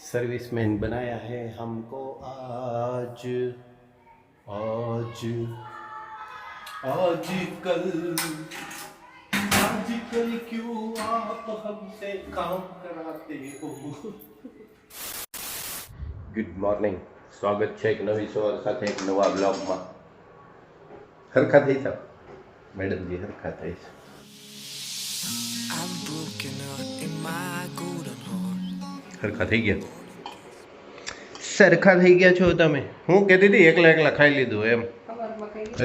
Serviceman बनाया है हमको आज आज आजकल आजकल क्यों आप हमसे काम कराते हो। ગુડ મોર્નિંગ, સ્વાગત છે એક નવી સવાર સાથે એક નવા બ્લોગમાં. હરખા થઈ જાવ મેડમજી, હરખા થઈ છે. હરખા થઈ ગયા, સરખા થઈ ગયા છો તમે. હું કહેતી હતી એકલા એકલા ખાઈ લીધું એમ.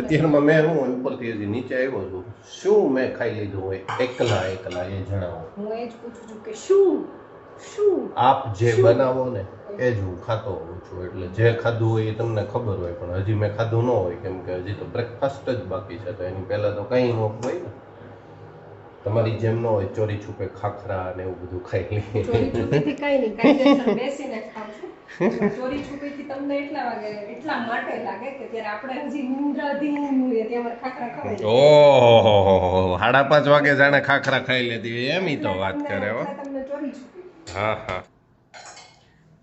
અત્યારમાં મેં હું ઉપરથી હજી નીચે આવ્યો છું. શું મેં ખાઈ લીધું હોય એકલા એકલા એ જણાવો. હું એ જ પૂછું છું કે શું શું આપ જે બનાવો ને એ જ હું ખાતો હોઉં છું. એટલે જે ખાધું હોય એ તમને ખબર હોય, પણ હજી મેં ખાધું ન હોય, કેમ કે હજી તો બ્રેકફાસ્ટ જ બાકી છે. તો એની પહેલાં તો કંઈ ન હોય ને. તમારી જેમ ન હોય ચોરી છુપે ખાખરા ને એવું બધું ખાઈ લઈએ. ચોરી છુપીથી કઈ નહીં, કાયદેસર બેસીને જ ખાવ છું. ચોરી છુપીથી તમને એટલા માટે લાગે કે ત્યારે આપણે હજી નિંદ્રાધીન હોઈએ ત્યાં અમારે ખાખરા ખવાય. ઓહો, 5:30 વાગે જાણે ખાખરા ખાઈ લેતી હોય એમ ઈ તો વાત કરે હો. તમને ચોરી છુપી હા હા,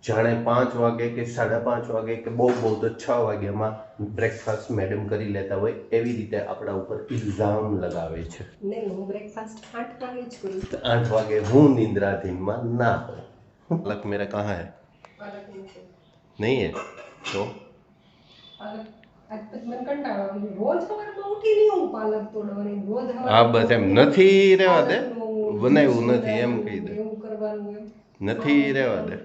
જાણે 5 વાગે કે 5:30 વાગે કે બહુ તો 6 વાગ્યામાં બ્રેકફાસ્ટ મેડમ કરી લેતા હોય એવી રીતે આપણા ઉપર ઇલ્ઝામ લગાવે છે. નહીં, હું બ્રેકફાસ્ટ 8 વાગે જ કરું. 8 વાગે હું નિંદ્રાધીનમાં ના હોય. પાલક મેરા કहाँ है? नहीं है तो આજ પછી મને કંટાળો આવે. રોજ સવારમાં ઉઠીને હું પાલક તોડવાની, રોજ હા બસ એમ નથી રહેવા દે, બનાવ્યું નથી એમ કહી દે. એવું કરવાનું એમ નથી રહેવા દે.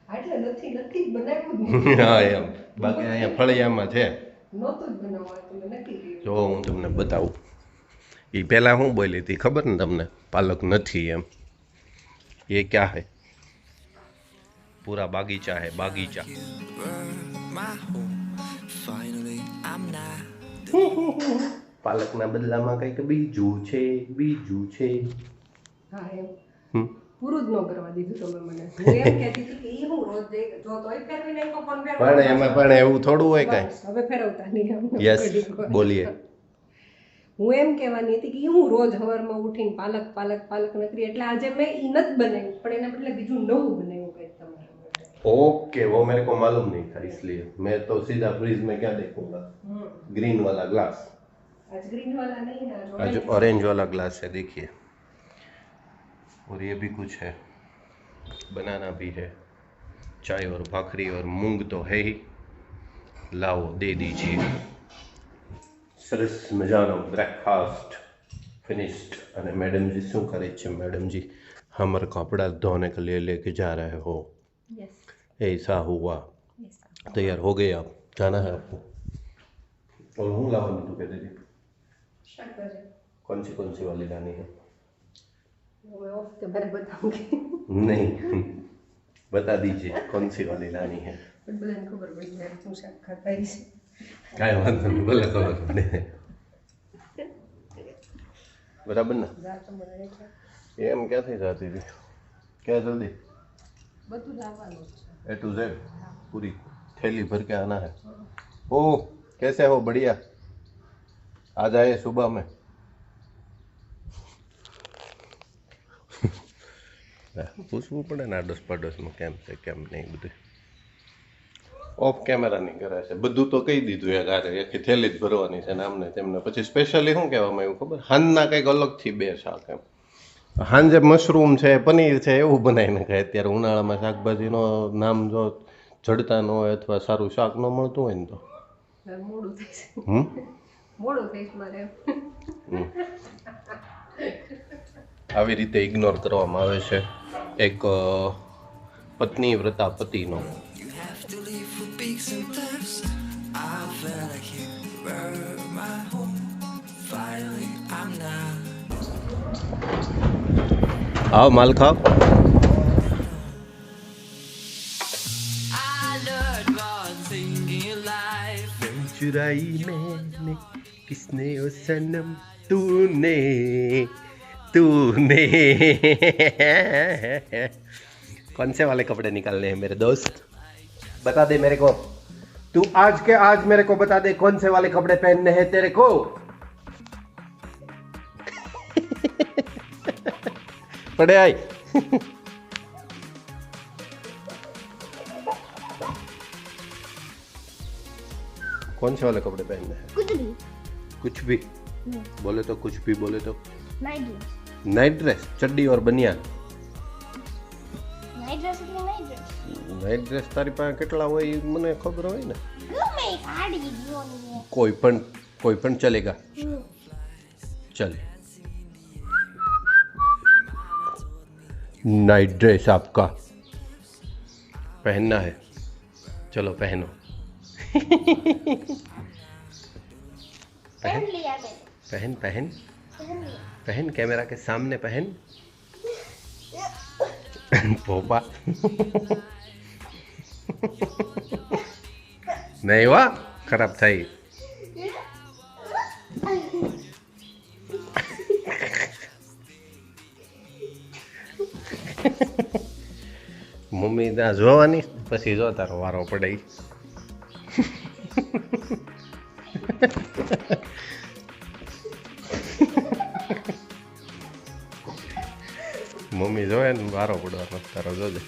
એટલે નથી બનાવ્યું હા એમ. બાકી અહીંયા ફળિયામાં છે, નહોતું જ બનાવવાનું, તમે નથી કર્યું. જો હું તમને બતાવું. એ પહેલાં હું બોલી હતી ખબર ને તમને? પાલક નથી એમ. ये क्या है? पूरा बागीचा है, बागीचा. પાલકના બદલામાં કંઈક બીજું છે, બીજું છે. હા એમ પૂરું જ ન કરવા દીધું તમે મને. હું એમ કહેતી હતી કે ઈ હું રોજ જો તોય ફેરવીને એક પણ પણ એમાં પણ એવું થોડું હોય કાંઈ. હવે ફેરવતા નહીં આમ. યસ, બોલીએ. હું એમ કહેવાની હતી કે ઈ હું રોજ સવારમાં ઉઠીને પાલક પાલક પાલક નકરી, એટલે આજે મેં ઈ નથી બનાવ્યું, પણ એના બદલે બીજું નવું બનાવ્યું કંઈક તમારા માટે. ओके, वो मेरे को मालूम नहीं था, इसलिए मैं तो सीधा फ्रिज में क्या देखूंगा. ग्रीन वाला ग्लास, आज ग्रीन वाला नहीं ना, आज ऑरेंज वाला ग्लास है, देखिए. और ये भी कुछ है, बनाना भी है, चाय और भाखरी और मूंग तो है ही. लाओ दे दीजिए. સરસ મજાનો બ્રેકફાસ્ટ ફિનિશ્ડ. અને મેડમજી શું કરે છે? મેડમજી હમારે કપડા ધોने के लिए लेके जा रहे हो. यस ऐसा हुआ. यस तैयार हो गए आप? जाना है आपको? और हूँ लावा तू कहते थे शाकभाजी कौन सी वाली लानी है? वो ऑफ के बारे बताऊंगी. नहीं, बता दीजिए कौन सी वाली लानी है. પણ બધાને ખબર પડી જાય તું શાક ખાતા છે. કાંઈ વાંધો નહીં, ભલે ખબર પડે. બરાબર ને? જા તમારે એટલે એમ ક્યાંથી જતી હતી? क्या जल्दी? બધું લાવવાનું છે. ए टू जेड पूरी थैली भर के आना है. ओह, कैसे हो? बढ़िया. आ जाए सुबह में. પૂછવું પડે ને આડોશ પાડોશમાં કેમ છે કેમ નહીં બધું. ઓફ કેમેરા નહીં કરે છે બધું તો કહી દીધું. યાર આરે આખી થેલી જ ભરવાની છે ને આમને તેમને. પછી સ્પેશિયલી શું કહેવામાં આવ્યું ખબર? હાંજના કંઈક અલગથી 2 શાક એમ. હાંજે મશરૂમ છે, પનીર છે, એવું બનાવીને ખાય. અત્યારે ઉનાળામાં શાકભાજીનો નામ જો જડતા ન હોય અથવા સારું શાક ન મળતું હોય ને તો મોડું થઈ છે, હમ મોડું થઈ છે મારે. આવી રીતે ઇગ્નોર કરવામાં આવે છે એક પત્ની વ્રતા પતિનો. आओ माल खाओ. चुराई मैंने किसने ओ सनम तूने तूने. कौन से वाले कपड़े निकालने हैं मेरे दोस्त? बता दे मेरे को. तू आज के आज मेरे को बता दे कौन से वाले कपड़े पहनने हैं तेरे को. पड़े आई. कौन से वाले कपड़े पहनने हैं? कुछ भी कुछ भी बोले तो, कुछ भी बोले तो। नाइट ड्रेस नाइट ड्रेस, चड्डी और बनियान। નાઇટ ડ્રેસ એટલે નાઇટ ડ્રેસ નાઇટ ડ્રેસ તારી પાસે કેટલા હોય એ મને ખબર હોય ને. ગમે એક આડી ગયોની कोई पण चलेगा. चले. नाइट ड्रेस आपका पहनना है, चलो पहनो. પહેન लिया मैंने पहन पहन પહેન लिया पहन, कैमरा के सामने पहन. पोपा. नहीं हुआ, खराब થઈ. મમ્મી ત્યાં જોવાની પછી જો તારો વારો પડે. મમ્મી જોવે ને વારો પડવાનો તારો જોજે.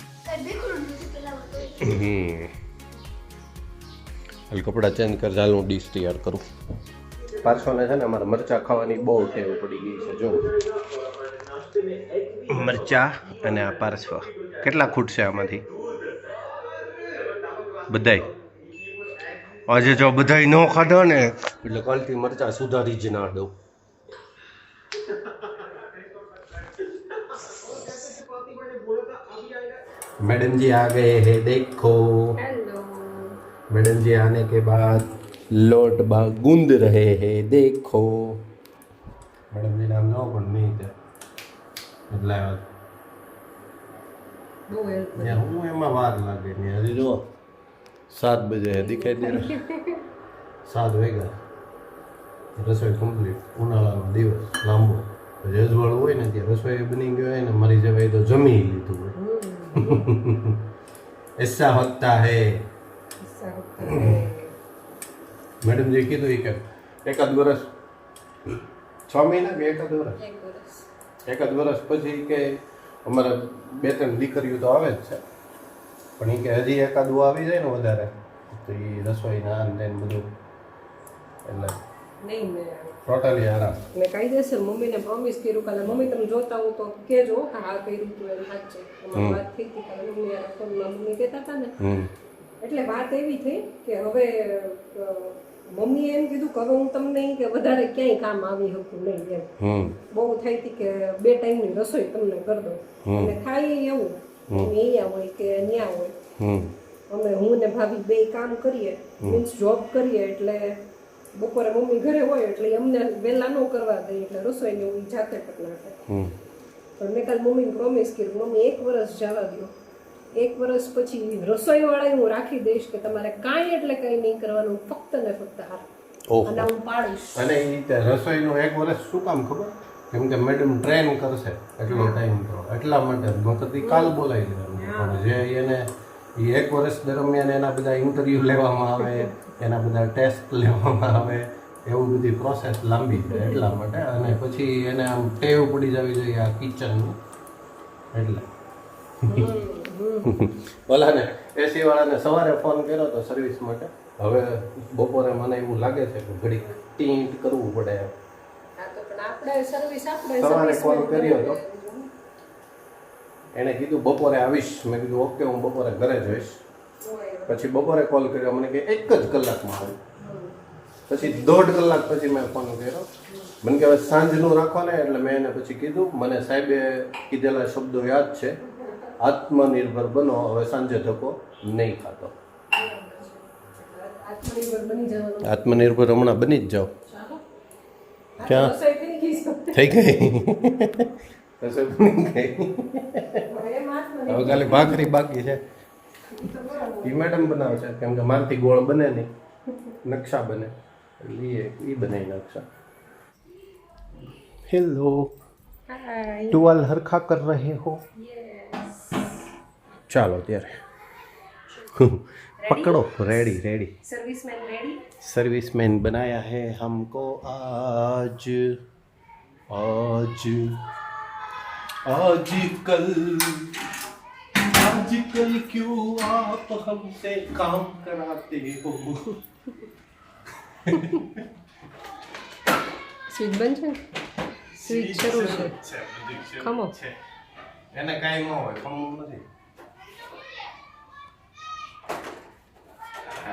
હાલ કપડાં ચેન્જ કર, ચાલ હું ડીશ તૈયાર કરું. પાર્સોને છે ને અમારે મરચાં ખાવાની બહુ ટેવ પડી ગઈ છે. જો મરચાં અને આ પાર્સવા કેટલા ખૂટશે આમાંથી બધાય. આજે જો બધાય ન ખાધો ને એટલે કાલથી મરચાં સુધારી જ ના દઉં. मैडम जी आ गए हैं, देखो. હેલો. मैडम जी आने के बाद लोट गूंद रहे हैं, देखो. मैडम जी नाम नो पण नहीं थे એટલે બહુ હેલ્પ હું એમાં વાર લાગે ને હજી જો 7 બજે દિખાઈ દે 7 વાગ્યા. રસોઈ કમ્પ્લીટ. ઉનાળાનો દિવસ લાંબો રજવાળું હોય ને ત્યાં રસોઈ બની ગયો હોય ને મારી જવાય તો જમી લીધું હોય. ऐसा होता है. मैडम जी કીધું કે એકાદ વર્ષ 6 મહિના કે એકાદ વર્ષ પછી કે અમારે 2-3 દીકરીઓ તો આવે જ છે, પણ એ કે હજી એકાદું આવી જાય ને વધારે તો એ રસોઈના ને બધું એટલે નહીં મેં ટોટલી આરામ. મેં કાયદેસર મમ્મીને પ્રોમિસ કર્યું કાલે, મમ્મી તમે જોતા હો તો કહેજો કે હા કર્યું તું એમ સાચે. અમારી વાત થઈ હતી કાલે મમ્મી યાર ફોનમાં મમ્મી કહેતા હતા ને, એટલે વાત એવી થઈ કે હવે મમ્મીએ એમ કીધું કે હવે હું તમને કે વધારે ક્યાંય કામ આવી શકું નહીં એમ. બહુ થઈ હતી કે 2 ટાઈમની રસોઈ તમને કરી દો અને થાય એવું અહીંયા હોય કે ત્યાં હોય. અમે હું ને ભાભી 2 કામ કરીએ, મીન્સ જોબ કરીએ, એટલે બપોરે મમ્મી ઘરે હોય એટલે અમને વહેલા ન કરવા દઈએ એટલે રસોઈને હું જાતે કરી નાખે. પણ મેં કાલે મમ્મીને પ્રોમિસ કર્યું મમ્મી 1 વર્ષ જવા દો, 1 વર્ષ પછી રસોઈવાળા હું રાખી દઈશ કે તમારે કાંઈ એટલે કંઈ નહીં કરવાનું, ફક્ત ને ફક્ત હાર અને હું પાડીશ. અને એ રસોઈનું 1 વર્ષ શું કામ ખબર? કેમ કે મેડમ ટ્રેન કરશે એટલો ટાઈમ તો એટલા માટે મતલબ કાલ બોલાવી દેવાનું. પણ જે એને એ 1 વર્ષ દરમિયાન એના બધા ઇન્ટરવ્યૂ લેવામાં આવે, એના બધા ટેસ્ટ લેવામાં આવે, એવું બધી પ્રોસેસ લાંબી છે એટલા માટે. અને પછી એને આમ ટેવ પડી જવી જોઈએ આ કિચનનું એટલે. ઓલાને એસી વાળાને સવારે ફોન કર્યો તો સર્વિસ માટે. હવે બપોરે મને એવું લાગે છે કે ઘડીક ટીન્ટ કરવું પડે. સવારે કોલ કર્યો હતો, એણે કીધું બપોરે આવીશ. મેં કીધું ઓકે હું બપોરે ઘરે જઈશ. પછી બપોરે કોલ કર્યો, મને કે 1 જ કલાકમાં આવું. પછી 1.5 કલાક પછી મેં ફોન કર્યો, મને કે હવે સાંજનું રાખો ને. એટલે મેં એને પછી કીધું મને સાહેબે કીધેલા શબ્દો યાદ છે, આત્મનિર્ભર બનો, હવે સાંજે ધક્કો નહીં ખાતો. આત્મનિર્ભર હમણાં બની જ જાઓ. ક્યાં થઈ ગઈ રસોઈ બની ગઈ. હવે ખાલી ભાખરી બાકી છે. એ મેડમ બનાવે છે કેમ કે મારથી ગોળ બને નહીં, નકશા બને એટલે એ બને નકશા. હેલો, ટુવાલ હરખા કર રહે હો? ચાલો ત્યારે पकड़ो. Ready ready. Serviceman ready. Serviceman बनाया है हमको आज आज आज कल आज आजकल क्यों आप हमसे काम कराते हो સ્વીચ બંધ છે ને? સ્વીચ શરૂ છે. ખમો. એને કાંઈ ન હોય ખમવું નથી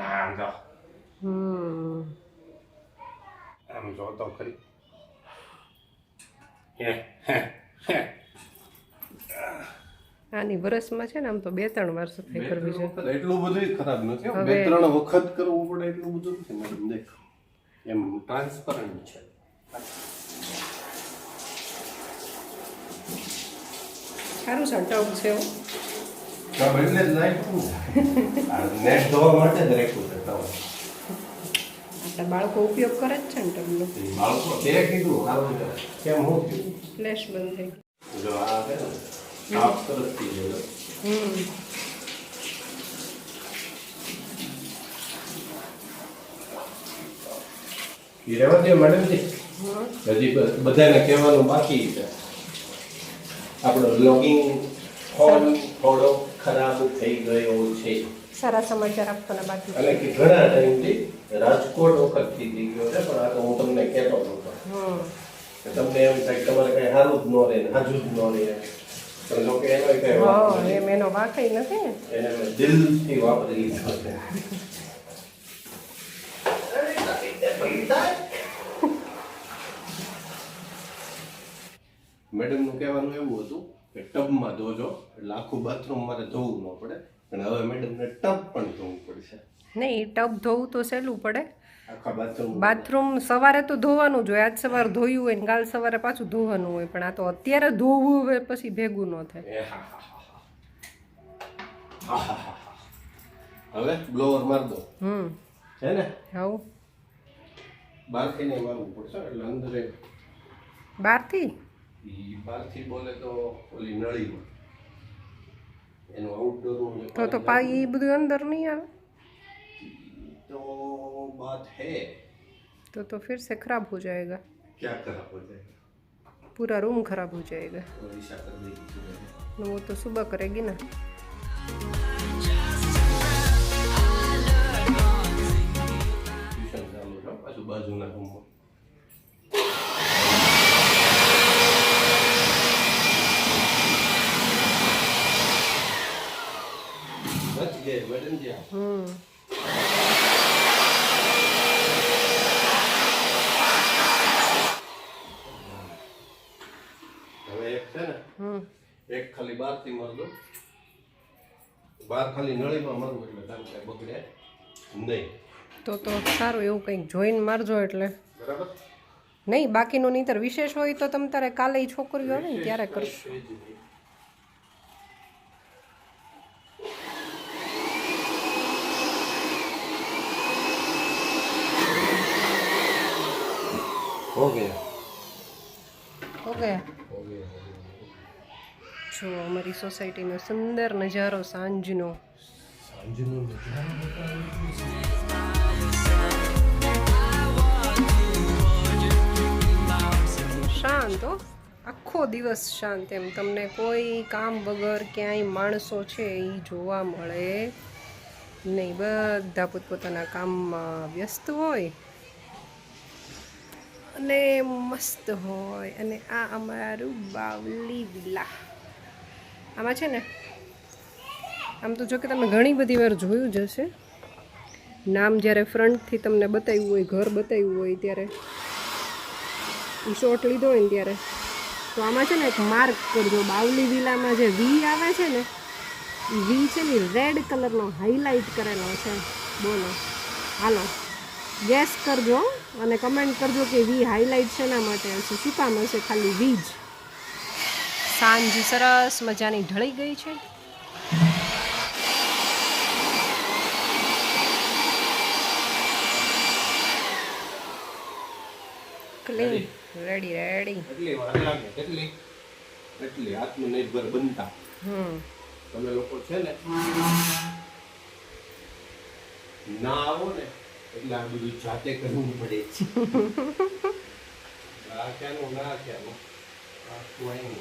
આમ જો આમ જો તો ખરી આની વરસમાં છે ને આમ તો 2-3 વાર સફાઈ કરવી છે. એટલું બધું ખરાબ નથી હો. હવે- 2-3 વખત કરવું પડે એટલું બધું નથી મેડમ દેખ એમ ટ્રાન્સપરન્ટ છે સારું છે ટબ છે હો. એટલે જ નાખ્યું નેટ ધોવા માટે જ રાખ્યું છે તવા. આપણા બાળકો ઉપયોગ કરે જ છે ને ટબનો. બાળકો તે કીધું સારું છે કેમ હું થયું ફ્લેશ બંધ થઈ જો આ છે ને સાફ સરસ થઈ ગયો એ રહેવા દે મેડમજી હજી બધાને કહેવાનું બાકી છે આપણો લોગિંગ ફોન થોડો ખરાબ થઈ ગયો છે સારા સમાચાર આપવાના બાકી છે. અને કે ઘણા ટાઈમથી રાજકોટ વખતથી થઈ ગયો છે પણ આ તો હું તમને કહેતો નહોતો કે તમને એમ થાય કે તમારે કઈ સારું જ ન રહે ને હાજુ જ ન રહે પણ જો કે એનો કઈ હા એમ એનો વાકઈ નથી ને. એને મેં દિલથી વાપરી લીધો છે મેડમનું કહેવાનું એવું હતું કે ટબમાં ધોજો એટલે આખું બાથરૂમ મારે ધોવું ન પડે અને હવે મેડમને ટબ પણ ધોવું પડશે નહીં ટબ ધોવું તો સહેલું પડે. આખા બાથરૂમ બાથરૂમ સવારે તો ધોવાનું જ હોય. આજ સવારે ધોયું હોય ને કાલ સવારે પાછું ધોવાનું હોય પણ આ તો અત્યારે ધોવું હોય પછી ભેગું ન થાય. હવે બ્લોવર માર દો છે ને આવું બહારથી નહીં મારવું પડશે એટલે અંદર બહારથી બહારથી બોલે તો ઓલી નળીમાં એનું આઉટડોરનું તો પાઈ એ બધું અંદર નહીં આવે तो बात है तो फिर से खराब हो जाएगा. क्या खराब हो जाएगा पूरा रूम खराब हो जाएगा. ओडिशा कर देगी सुबह तो वो तो सुबह करेगी ना. ट्यूशन चालू છે પાછું બાજુના રૂમમાં બચ ગયે મેડમ जी હવે એક છે ને એક ખાલી બહારથી માર દો બહાર ખાલી નળીમાં મારવું એટલે કામ કાંઈ બગડે નહીં તો સારું એવું કંઈક જોઈને મારજો એટલે બરાબર નહીં બાકીનું નહીંતર વિશેષ હોય તો તમે તારે કાલે ઈ છોકરીઓ આવે ને ત્યારે કરશો. हो गया હો ગયા. જો અમારી સોસાયટીનો સુંદર નજારો સાંજનો. સાંજનો શાંત હો આખો દિવસ શાંત એમ તમને કોઈ કામ વગર ક્યાંય માણસો છે એ જોવા મળે નહીં. બધા પોતપોતાના કામમાં વ્યસ્ત હોય અને મસ્ત હોય. અને આ અમારું બાવલી વિલા. આમાં છે ને આમ તો જો કે તમે ઘણી બધી વાર જોયું જ હશે. નામ જ્યારે ફ્રન્ટથી તમને બતાવ્યું હોય ઘર બતાવ્યું હોય ત્યારે એ શોટ લીધો હોય ને ત્યારે તો આમાં છે ને એક માર્ક કરજો. બાવલી વિલામાં જે વી આવે છે ને એ વી છે ને રેડ કલરનો હાઇલાઇટ કરેલો છે. બોલો હાલો ગેસ કરજો અને કમેન્ટ કરજો કે વી હાઇલાઇટ શેના માટે હશે, શું કામ હશે? ખાલી વી જ. સાંજ સરસ મજાની ઢળી ગઈ છે. Clean ready ready. એટલી વાર લાગે એટલી આત્મનિર્ભર બનતા તમે લોકો છે ને ના આવો ને એટલે આ બધું જાતે કરવું પડે છે. આ ક્યાંનું ના ક્યાંનું આ ક્યાંનું.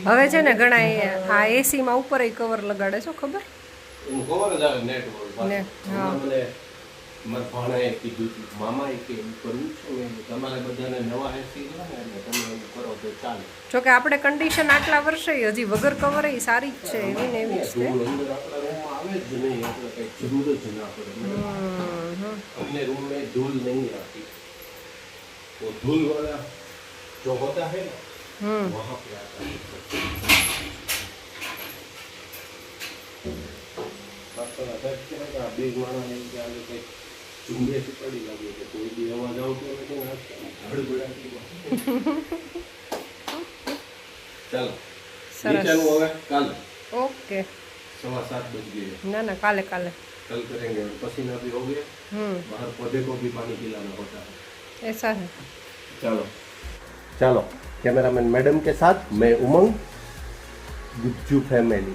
હવે છે ને ઘણા આ એસી માં ઉપર કવર લગાડે છો ખબર ખબર જ આવે નેટ પર ને હા મને મારા ભાણાએ કીધું હતું મામાએ કે એવું કરવું છે મેં કીધું, તમારે બધાને નવા એસી છે ને એટલે તમે એવું કરો તો ચાલે. જો કે આપણે કન્ડિશન આટલા વર્ષે હજી વગર કવર સારી જ છે એવી ને એવી જ છે ધૂળ અંદર આપણા રૂમમાં આવે જ નહીં, આપણે કઈ જરૂર જ ના પડે. अपने रूम में धूल नहीं आती, वो धूल वाला जो होता है ना वहाँ पे आता है. બે માણસ એમ કે આજે કંઈક ઝુંબેશ પડી લાગે કે કોઈ બી અવાજ આવતો નથી ને હડબડાટી. ચાલો નીચેનું હવે કાલે ઓકે 7:15 बज गए. ના ના કાલે કાલે कल करेंगे. पसीना भी हो गया, बाहर पौधे को भी पानी पिलाना होता है. ऐसा है चलो चलो कैमरामैन मैडम के साथ मैं उमंग गुज्जू फैमिली.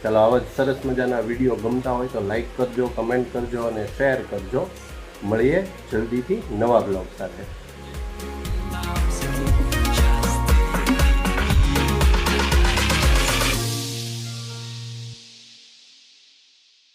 चलो आवा सरस मजाना विડીયો ગમતા હોય તો લાઈક કરજો, કમેન્ટ કરજો અને શેર કરજો. મળીએ જલ્દીથી નવા બ્લોગ સાથે.